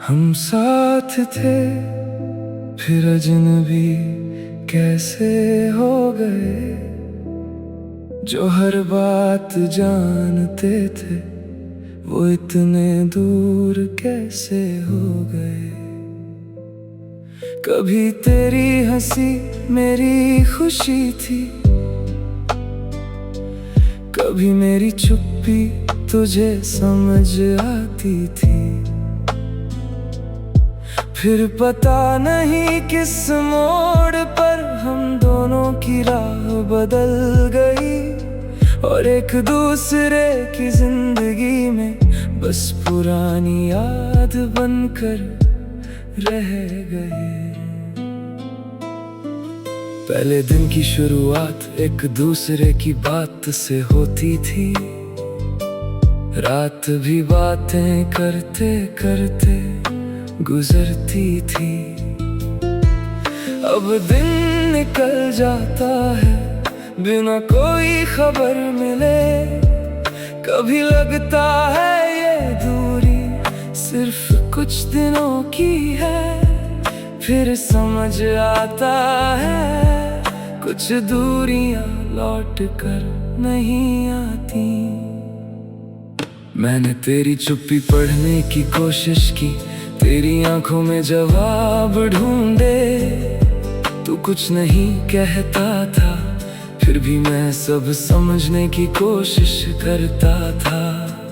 हम साथ थे फिर अजनबी कैसे हो गए। जो हर बात जानते थे वो इतने दूर कैसे हो गए। कभी तेरी हंसी मेरी खुशी थी, कभी मेरी चुप्पी तुझे समझ आती थी। फिर पता नहीं किस मोड़ पर हम दोनों की राह बदल गई, और एक दूसरे की जिंदगी में बस पुरानी याद बनकर रह गए। पहले दिन की शुरुआत एक दूसरे की बात से होती थी, रात भी बातें करते करते गुजरती थी। अब दिन निकल जाता है बिना कोई खबर मिले। कभी लगता है ये दूरी सिर्फ कुछ दिनों की है, फिर समझ आता है कुछ दूरियां लौट कर नहीं आती। मैंने तेरी चुप्पी पढ़ने की कोशिश की, तेरी आंखों में जवाब ढूंढे। तू कुछ नहीं कहता था फिर भी मैं सब समझने की कोशिश करता था।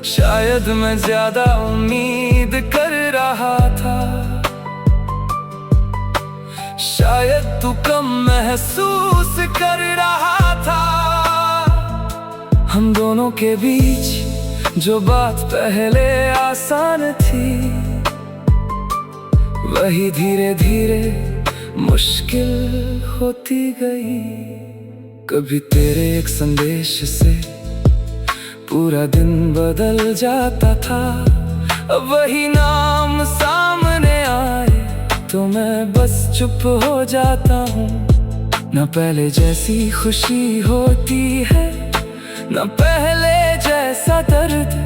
शायद मैं ज्यादा उम्मीद कर रहा था, शायद तू कम महसूस कर रहा था। हम दोनों के बीच जो बात पहले आसान थी वही धीरे धीरे मुश्किल होती गई। कभी तेरे एक संदेश से पूरा दिन बदल जाता था, अब वही नाम सामने आए तो मैं बस चुप हो जाता हूँ। न पहले जैसी खुशी होती है न पहले जैसा दर्द,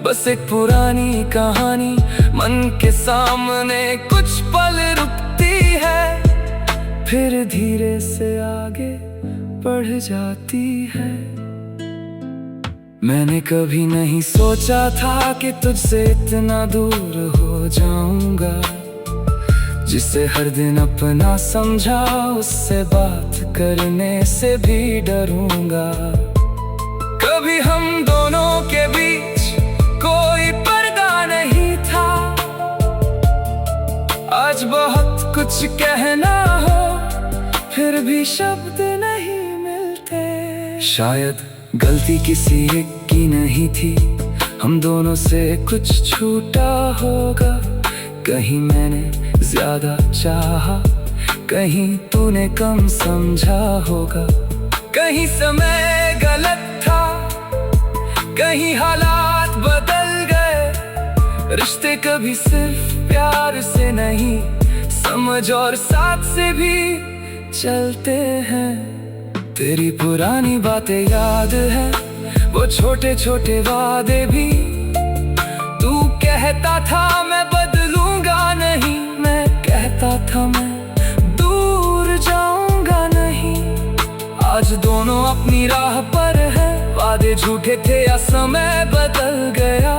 बस एक पुरानी कहानी मन के सामने कुछ पल रुकती है, फिर धीरे से आगे बढ़ जाती है। मैंने कभी नहीं सोचा था कि तुझसे इतना दूर हो जाऊंगा। जिसे हर दिन अपना समझा उससे बात करने से भी डरूंगा। कभी हम दोनों के बीच कोई पर्दा नहीं था, आज बहुत कुछ कहना हो फिर भी शब्द नहीं मिलते। शायद गलती किसी एक की नहीं थी, हम दोनों से कुछ छूटा होगा। कहीं मैंने ज्यादा चाहा, कहीं तूने कम समझा होगा। कहीं समय गलत था, कहीं हालात बदल गए। रिश्ते कभी सिर्फ प्यार से नहीं, समझ और साथ से भी चलते हैं। तेरी पुरानी बातें याद है, वो छोटे छोटे वादे भी। तू कहता था मैं बदलूंगा नहीं, मैं कहता था मैं दूर जाऊंगा नहीं। आज दोनों अपनी राह पर हैं, वादे झूठे थे या समय बदल गया।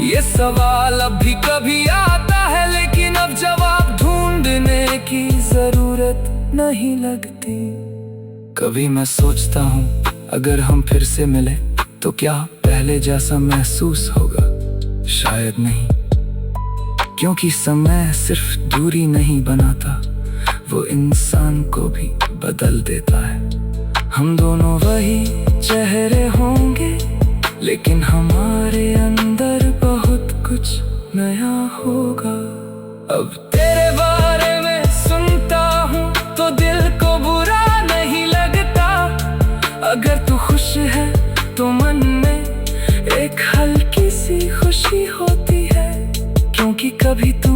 ये सवाल अब भी कभी आता है, लेकिन अब जवाब ढूंढने की जरूरत नहीं लगती। कभी मैं सोचता हूँ अगर हम फिर से मिले तो क्या पहले जैसा महसूस होगा। शायद नहीं, क्योंकि समय सिर्फ दूरी नहीं बनाता, वो इंसान को भी बदल देता है। हम दोनों वही चेहरे होंगे, लेकिन हमारे अंदर बहुत कुछ नया होगा। अब तेरे बारे में सुनता हूँ तो दिल को बुरा नहीं लगता। अगर तू खुश है तो मन में एक हल्की सी खुशी होती है, क्योंकि कभी तू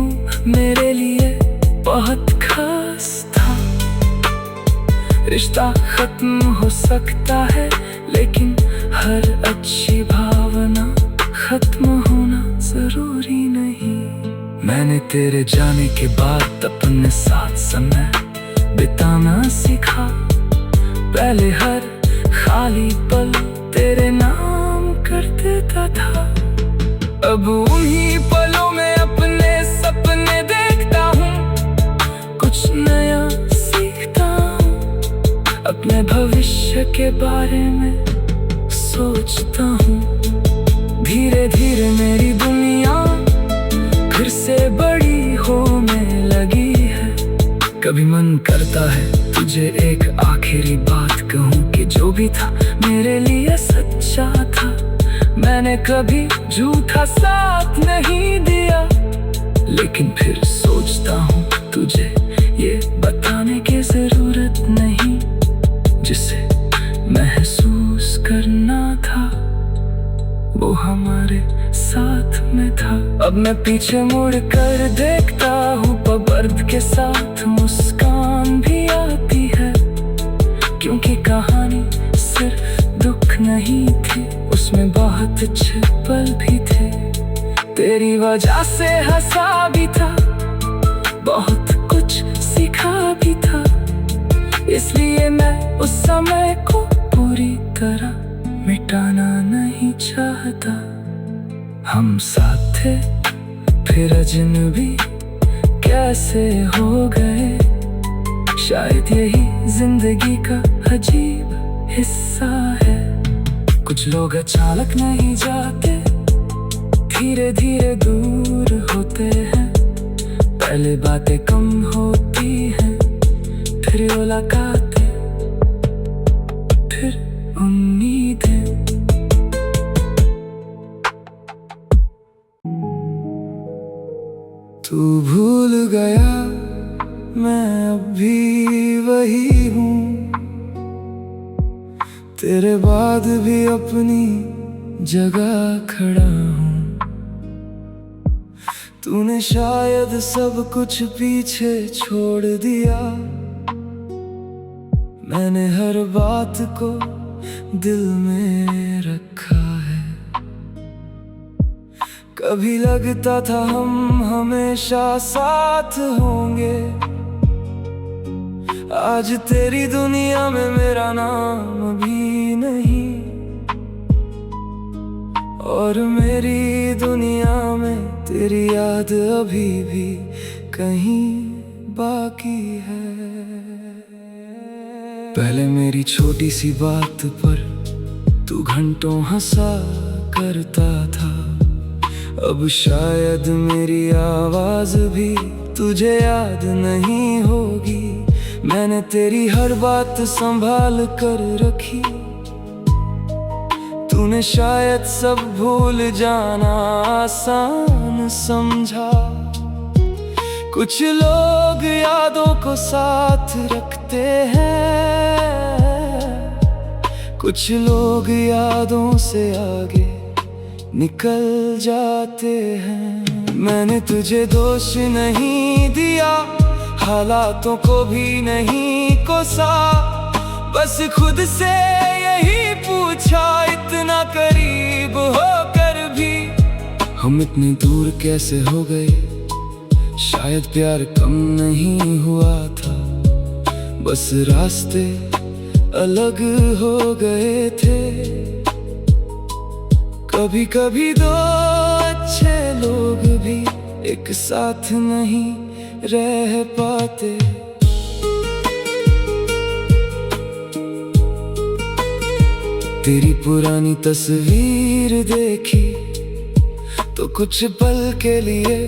मेरे लिए बहुत खास था। रिश्ता खत्म हो सकता है, लेकिन हर अच्छी भावना खत्म होना जरूरी नहीं। मैंने तेरे जाने के बाद अपने साथ समय बिताना सीखा। पहले हर खाली पल तेरे नाम कर देता था। अब उन्हीं पलों में अपने सपने देखता हूँ, कुछ नया सीखता हूँ। अपने भविष्य के बारे में सोचता हूँ। धीरे धीरे मेरी दुनिया फिर से बड़ी होने लगी है। कभी मन करता है तुझे एक आखिरी बात कहूँ कि जो भी था मेरे लिए सच्चा था। मैंने कभी झूठा साथ नहीं दिया, लेकिन फिर सोचता हूँ तुझे ये बताने की जरूरत नहीं। जिसे महसूस करना था वो हमारे साथ में था। अब मैं पीछे मुड़ कर देखता हूँ, पर्वत के साथ मुस्कान भी आती है। क्योंकि कहानी सिर्फ दुख नहीं थी, उसमें बहुत अच्छे पल भी थे। तेरी वजह से हंसा भी था, बहुत कुछ सीखा भी था। इसलिए मैं उस समय को पूरी तरह मिटाना नहीं चाहता। हम साथ थे फिर अजनबी कैसे हो गए। शायद यही जिंदगी का अजीब हिस्सा है। कुछ लोग अचानक नहीं जाते, धीरे धीरे दूर होते हैं। पहले बातें कम होती हैं, फिर मुलाकातें, फिर उम्मीदें। तू भूल गया मैं अब भी वही हूँ। तेरे बाद भी अपनी जगह खड़ा हूँ। तूने शायद सब कुछ पीछे छोड़ दिया। मैंने हर बात को दिल में रखा है। कभी लगता था हम हमेशा साथ होंगे। आज तेरी दुनिया में मेरा नाम भी नहीं, और मेरी दुनिया में तेरी याद अभी भी कहीं बाकी है। पहले मेरी छोटी सी बात पर तू घंटों हंसा करता था। अब शायद मेरी आवाज भी तुझे याद नहीं होगी। मैंने तेरी हर बात संभाल कर रखी। तूने शायद सब भूल जाना आसान समझा। कुछ लोग यादों को साथ रखते हैं, कुछ लोग यादों से आगे निकल जाते हैं। मैंने तुझे दोष नहीं दिया, हालातों को भी नहीं कोसा। बस खुद से यही पूछा, इतना करीब होकर भी हम इतने दूर कैसे हो गए। शायद प्यार कम नहीं हुआ था, बस रास्ते अलग हो गए थे। कभी कभी दो अच्छे लोग भी एक साथ नहीं रह पाते। तेरी पुरानी तस्वीर देखी तो कुछ पल के लिए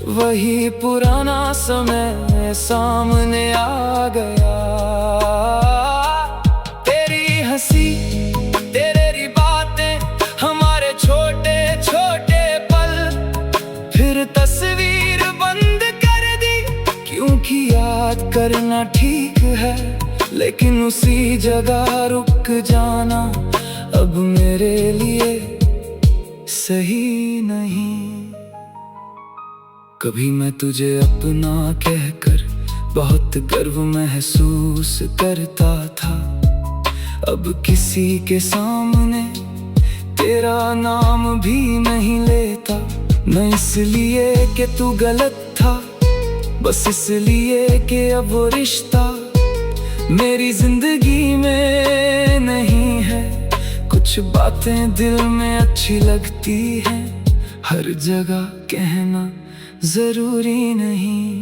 वही पुराना समय सामने आ गया। तेरी हंसी, तेरी बातें, हमारे छोटे छोटे पल, फिर तस्वीर बंद कर दी। क्योंकि याद करना ठीक है, लेकिन उसी जगह रुक जाना अब मेरे लिए सही नहीं। कभी मैं तुझे अपना कहकर बहुत गर्व महसूस करता था। अब किसी के सामने तेरा नाम भी नहीं लेता। न इसलिए कि तू गलत था, बस इसलिए कि अब वो रिश्ता मेरी जिंदगी में नहीं है। कुछ बातें दिल में अच्छी लगती हैं, हर जगह कहना जरूरी नहीं।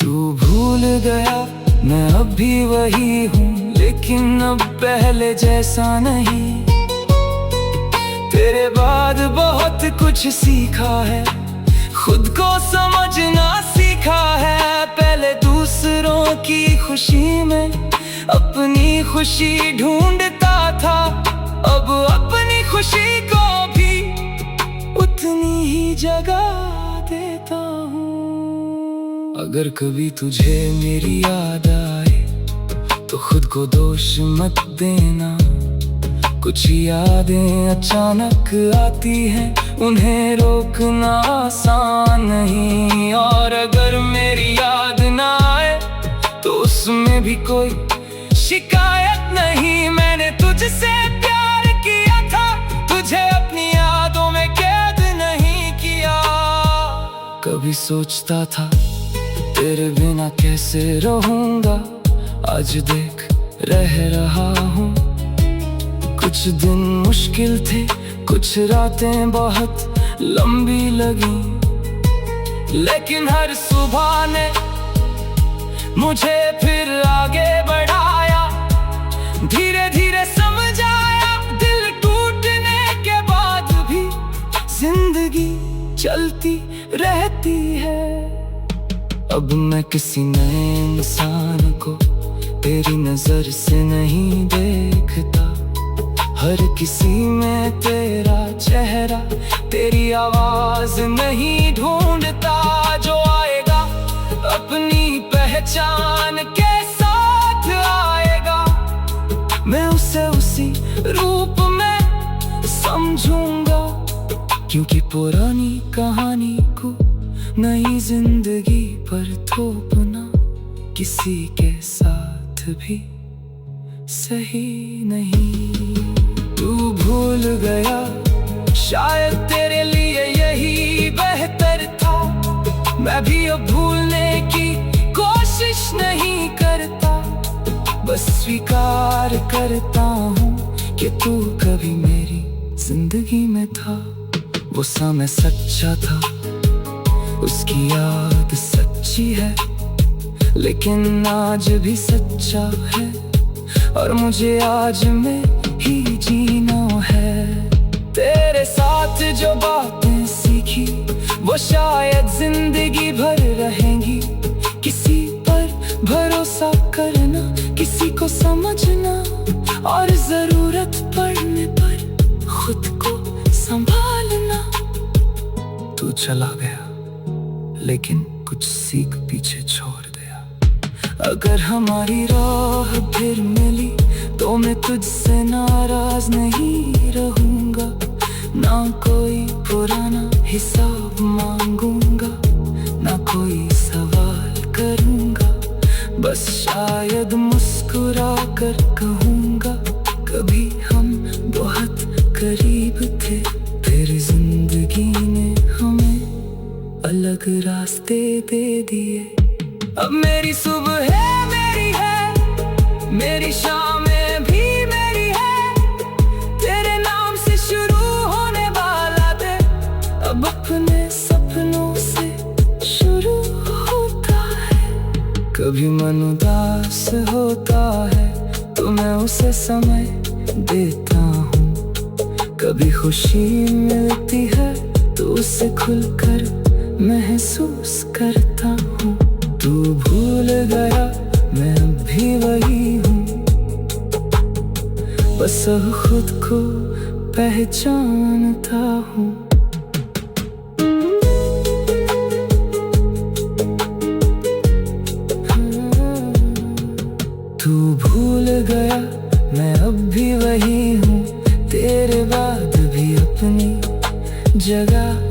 तू भूल गया मैं अब भी वही हूँ, लेकिन अब पहले जैसा नहीं। तेरे बाद बहुत कुछ सीखा है, खुद को समझना सीखा है। पहले दूसरों की खुशी में अपनी खुशी ढूंढता था, अब अपनी खुशी को भी उतनी ही जगह देता हूँ। अगर कभी तुझे मेरी याद आए तो खुद को दोष मत देना। कुछ यादें अचानक आती हैं, उन्हें रोकना आसान नहीं। और अगर मेरी याद ना आए तो उसमें भी कोई शिकायत नहीं। मैंने तुझसे प्यार किया था, तुझे अपनी यादों में कैद नहीं किया। कभी सोचता था तेरे बिना कैसे रहूंगा, आज देख रह रहा हूँ। कुछ दिन मुश्किल थे, कुछ रातें बहुत लंबी लगी, लेकिन हर सुबह ने मुझे फिर आगे बढ़ाया। धीरे धीरे समझ आया, दिल टूटने के बाद भी जिंदगी चलती रहती है। अब मैं किसी नए इंसान को तेरी नजर से नहीं देखता, हर किसी में तेरा चेहरा, तेरी आवाज नहीं ढूंढता। जो आएगा अपनी पहचान के साथ आएगा, मैं उसे उसी रूप में समझूंगा। क्योंकि पुरानी कहानी को नई जिंदगी पर थोपना किसी के साथ भी सही नहीं। तू भूल गया, शायद तेरे लिए यही बेहतर था। मैं भी अब भूलने की कोशिश नहीं करता, बस स्वीकार करता हूँ कि तू कभी मेरी जिंदगी में था। वो समय सच्चा था, उसकी याद सच्ची है, लेकिन आज भी सच्चा है। और मुझे आज में ही जीना है। तेरे साथ जो बातें सीखी वो शायद जिंदगी भर रहेंगी। किसी पर भरोसा करना, किसी को समझना, और जरूरत पड़ने पर खुद को संभालना। तू चला गया लेकिन कुछ सीख पीछे छोड़ दिया। अगर हमारी राह फिर मिली तो मैं तुझसे नाराज नहीं रहूंगा। ना कोई पुराना हिसाब मांगूंगा, ना कोई सवाल करूंगा। बस शायद मुस्कुरा कर कहूंगा, कभी हम बहुत करीब थे। फिर जिंदगी ने हमें अलग रास्ते दे दिए। अब मेरी सुबह मेरी है, मेरी शामें भी मेरी है। तेरे नाम से शुरू होने वाला दिन अब अपने सपनों से शुरू होता है। कभी मन उदास होता है तो मैं उसे समय देता हूँ। कभी खुशी मिलती है तो उसे खुलकर महसूस करता हूँ। तू भूल गया मैं अब भी वही हूँ, बस अब खुद को पहचानता हूँ। तू भूल गया मैं अब भी वही हूँ, तेरे बाद भी अपनी जगह